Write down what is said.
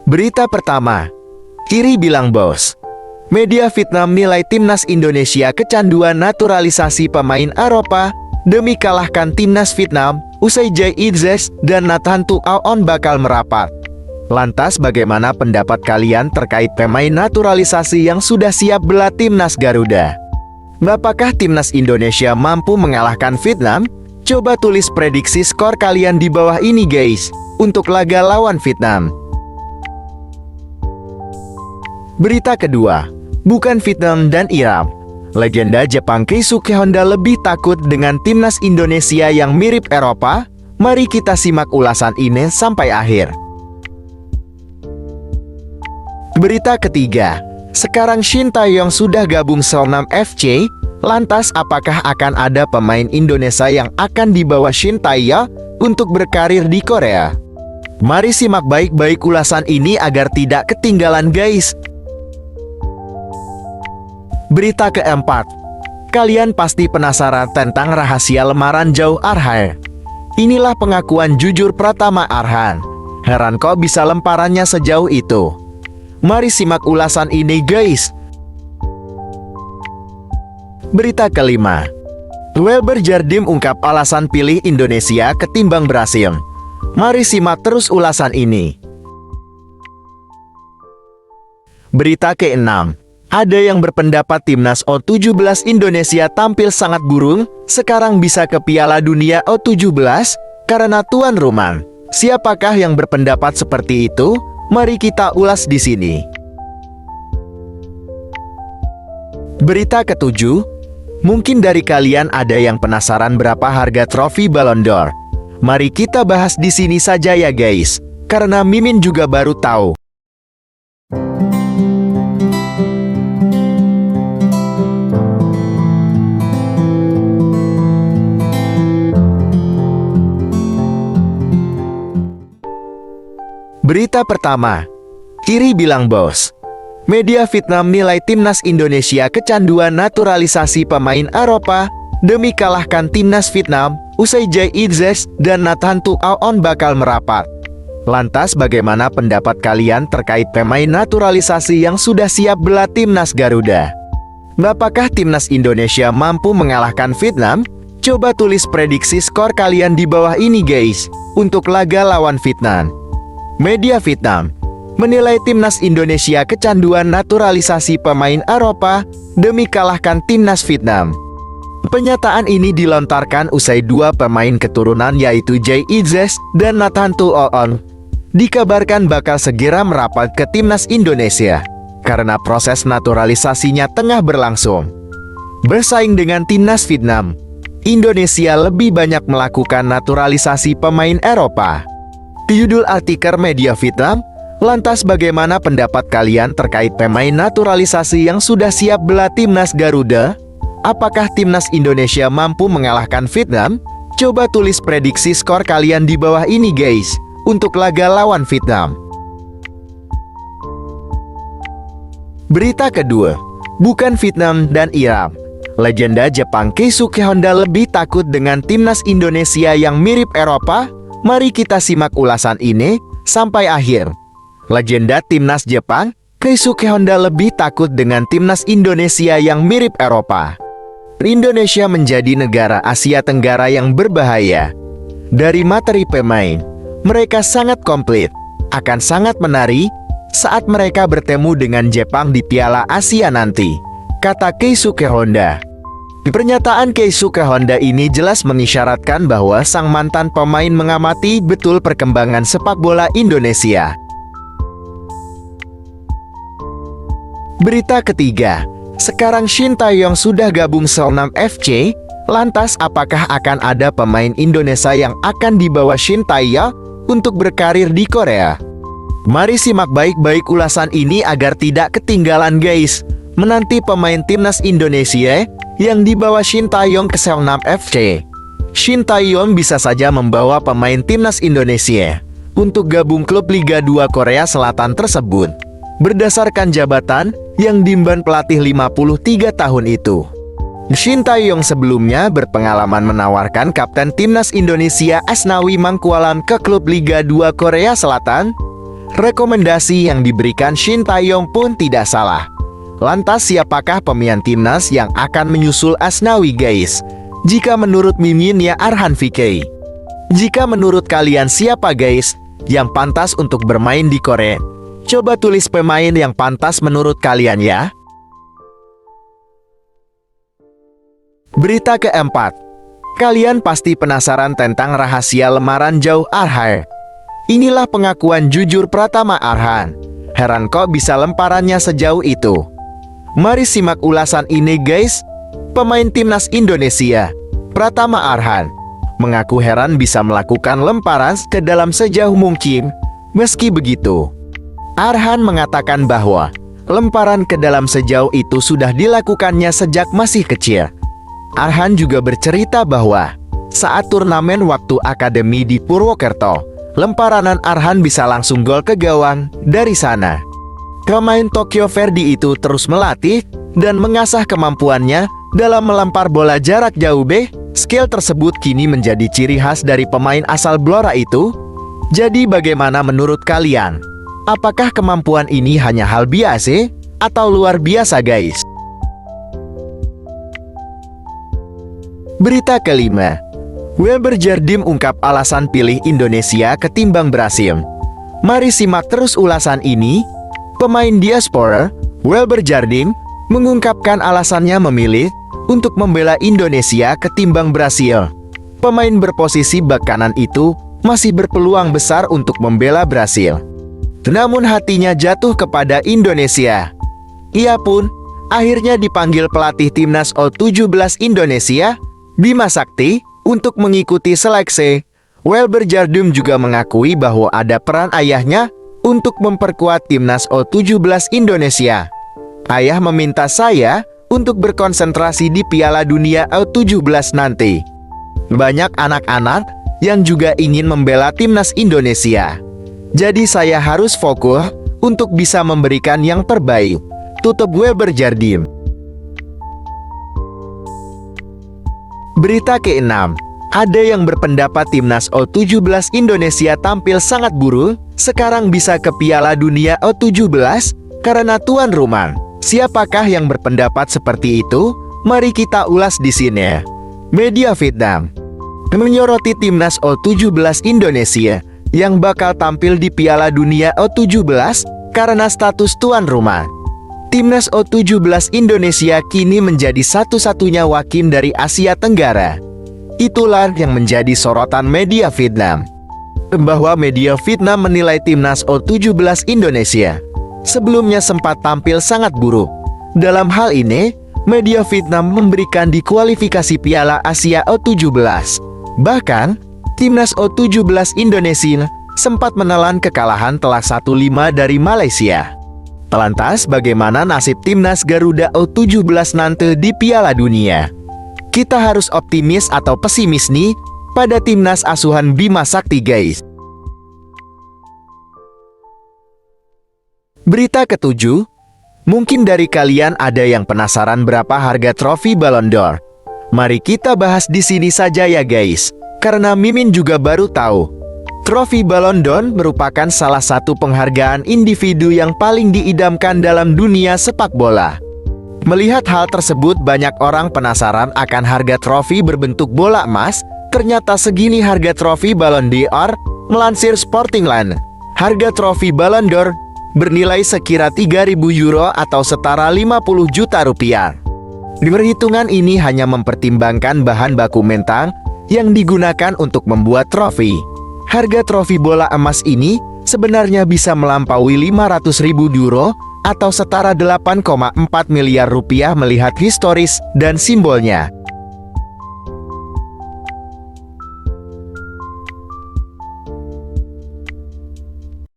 Berita pertama, Iri bilang bos. Media Vietnam nilai timnas Indonesia kecanduan naturalisasi pemain Eropa demi kalahkan timnas Vietnam usai Jay Idzes dan Nathan Tuaon bakal merapat. Lantas bagaimana pendapat kalian terkait pemain naturalisasi yang sudah siap bela timnas Garuda? Apakah timnas Indonesia mampu mengalahkan Vietnam? Coba tulis prediksi skor kalian di bawah ini guys, untuk laga lawan Vietnam. Berita kedua, bukan Vietnam dan Iran. Legenda Jepang Keisuke Honda lebih takut dengan timnas Indonesia yang mirip Eropa. Mari kita simak ulasan ini sampai akhir. Berita ketiga, sekarang Shin Tae-yong sudah gabung Seongnam FC. Lantas apakah akan ada pemain Indonesia yang akan dibawa Shin Tae-yong untuk berkarir di Korea? Mari simak baik-baik ulasan ini agar tidak ketinggalan guys. Berita keempat, kalian pasti penasaran tentang rahasia lamaran Jauh Arhan. Inilah pengakuan jujur Pratama Arhan. Heran kok bisa lemparannya sejauh itu. Mari simak ulasan ini guys. Berita kelima, Welber Jardim ungkap alasan pilih Indonesia ketimbang Brasil. Mari simak terus ulasan ini. Berita keenam, ada yang berpendapat timnas U17 Indonesia tampil sangat buruk, sekarang bisa ke Piala Dunia U17 karena tuan rumah. Siapakah yang berpendapat seperti itu? Mari kita ulas di sini. Berita ketujuh, mungkin dari kalian ada yang penasaran berapa harga trofi Ballon d'Or. Mari kita bahas di sini saja ya guys, karena Mimin juga baru tahu. Berita pertama, Iri bilang bos. Media Vietnam nilai timnas Indonesia kecanduan naturalisasi pemain Eropa demi kalahkan timnas Vietnam usai Jay Idzes dan Nathan Tuaon bakal merapat. Lantas bagaimana pendapat kalian terkait pemain naturalisasi yang sudah siap bela timnas Garuda? Apakah timnas Indonesia mampu mengalahkan Vietnam? Coba tulis prediksi skor kalian di bawah ini guys, untuk laga lawan Vietnam. Media Vietnam menilai timnas Indonesia kecanduan naturalisasi pemain Eropa demi kalahkan timnas Vietnam. Pernyataan ini dilontarkan usai dua pemain keturunan yaitu Jay Idzes dan Nathan Tuaon dikabarkan bakal segera merapat ke timnas Indonesia karena proses naturalisasinya tengah berlangsung. Bersaing dengan timnas Vietnam, Indonesia lebih banyak melakukan naturalisasi pemain Eropa. Judul artikel Media Vietnam, lantas bagaimana pendapat kalian terkait pemain naturalisasi yang sudah siap bela timnas Garuda? Apakah timnas Indonesia mampu mengalahkan Vietnam? Coba tulis prediksi skor kalian di bawah ini guys, untuk laga lawan Vietnam. Berita kedua, bukan Vietnam dan Iran. Legenda Jepang Keisuke Honda lebih takut dengan timnas Indonesia yang mirip Eropa. Mari kita simak ulasan ini sampai akhir. Legenda timnas Jepang, Keisuke Honda lebih takut dengan timnas Indonesia yang mirip Eropa. Indonesia menjadi negara Asia Tenggara yang berbahaya. Dari materi pemain, mereka sangat komplit. Akan sangat menarik saat mereka bertemu dengan Jepang di Piala Asia nanti, kata Keisuke Honda. Pernyataan Keisuke Honda ini jelas mengisyaratkan bahwa sang mantan pemain mengamati betul perkembangan sepak bola Indonesia. Berita ketiga, sekarang Shin Tae-yong sudah gabung Seongnam FC. Lantas apakah akan ada pemain Indonesia yang akan dibawa Shin Tae-yong untuk berkarir di Korea? Mari simak baik-baik ulasan ini agar tidak ketinggalan guys. Menanti pemain timnas Indonesia yang dibawa Shin Tae-yong ke Seongnam FC. Shin Tae-yong bisa saja membawa pemain timnas Indonesia untuk gabung klub Liga 2 Korea Selatan tersebut, berdasarkan jabatan yang diemban pelatih 53 tahun itu. Shin Tae-yong sebelumnya berpengalaman menawarkan kapten timnas Indonesia Asnawi Mangkualam ke klub Liga 2 Korea Selatan. Rekomendasi yang diberikan Shin Tae-yong pun tidak salah. Lantas siapakah pemain timnas yang akan menyusul Asnawi guys? Jika menurut Mimin ya Arhan VK. Jika menurut kalian siapa guys yang pantas untuk bermain di Korea? Coba tulis pemain yang pantas menurut kalian ya. Berita keempat. Kalian pasti penasaran tentang rahasia lemaran jauh Arhan. Inilah pengakuan jujur Pratama Arhan. Heran kok bisa lemparannya sejauh itu. Mari simak ulasan ini guys. Pemain timnas Indonesia, Pratama Arhan, mengaku heran bisa melakukan lemparan ke dalam sejauh mungkin. Meski begitu, Arhan mengatakan bahwa lemparan ke dalam sejauh itu sudah dilakukannya sejak masih kecil. Arhan juga bercerita bahwa saat turnamen waktu akademi di Purwokerto, lemparanan Arhan bisa langsung gol ke gawang dari sana. Pemain Tokyo Verdy itu terus melatih dan mengasah kemampuannya dalam melempar bola jarak jauh. Skill tersebut kini menjadi ciri khas dari pemain asal Blora itu. Jadi bagaimana menurut kalian? Apakah kemampuan ini hanya hal biasa atau luar biasa guys? Berita kelima. Welber Jardim ungkap alasan pilih Indonesia ketimbang Brasil. Mari simak terus ulasan ini. Pemain diaspora, Welber Jardim, mengungkapkan alasannya memilih untuk membela Indonesia ketimbang Brasil. Pemain berposisi bak kanan itu masih berpeluang besar untuk membela Brasil. Namun hatinya jatuh kepada Indonesia. Ia pun akhirnya dipanggil pelatih timnas U17 Indonesia, Bima Sakti, untuk mengikuti seleksi. Welber Jardim juga mengakui bahwa ada peran ayahnya untuk memperkuat timnas U17 Indonesia. Ayah meminta saya untuk berkonsentrasi di Piala Dunia U17 nanti. Banyak anak-anak yang juga ingin membela timnas Indonesia. Jadi saya harus fokus untuk bisa memberikan yang terbaik, tutup Welber Jardim. Berita ke-6. Ada yang berpendapat timnas U17 Indonesia tampil sangat buruk, sekarang bisa ke Piala Dunia U17 karena tuan rumah. Siapakah yang berpendapat seperti itu? Mari kita ulas di sini. Media Vietnam menyoroti timnas U17 Indonesia yang bakal tampil di Piala Dunia U17 karena status tuan rumah. Timnas U17 Indonesia kini menjadi satu-satunya wakil dari Asia Tenggara. Itulah yang menjadi sorotan media Vietnam. Bahwa media Vietnam menilai timnas U17 Indonesia sebelumnya sempat tampil sangat buruk. Dalam hal ini, media Vietnam memberikan dikualifikasi Piala Asia U17. Bahkan, timnas U17 Indonesia sempat menelan kekalahan telak 1-5 dari Malaysia. Lantas, bagaimana nasib timnas Garuda U17 nanti di Piala Dunia? Kita harus optimis atau pesimis nih pada timnas asuhan Bima Sakti guys. Berita ke-7. Mungkin dari kalian ada yang penasaran berapa harga trofi Ballon d'Or. Mari kita bahas di sini saja ya guys, karena Mimin juga baru tahu. Trofi Ballon d'Or merupakan salah satu penghargaan individu yang paling diidamkan dalam dunia sepak bola. Melihat hal tersebut, banyak orang penasaran akan harga trofi berbentuk bola emas. Ternyata segini harga trofi Ballon d'Or. Melansir Sportingland, harga trofi Ballon d'Or bernilai sekira 3.000 euro atau setara 50 juta rupiah. Perhitungan ini hanya mempertimbangkan bahan baku mentang yang digunakan untuk membuat trofi. Harga trofi bola emas ini sebenarnya bisa melampaui 500.000 euro atau setara 8,4 miliar rupiah melihat historis dan simbolnya.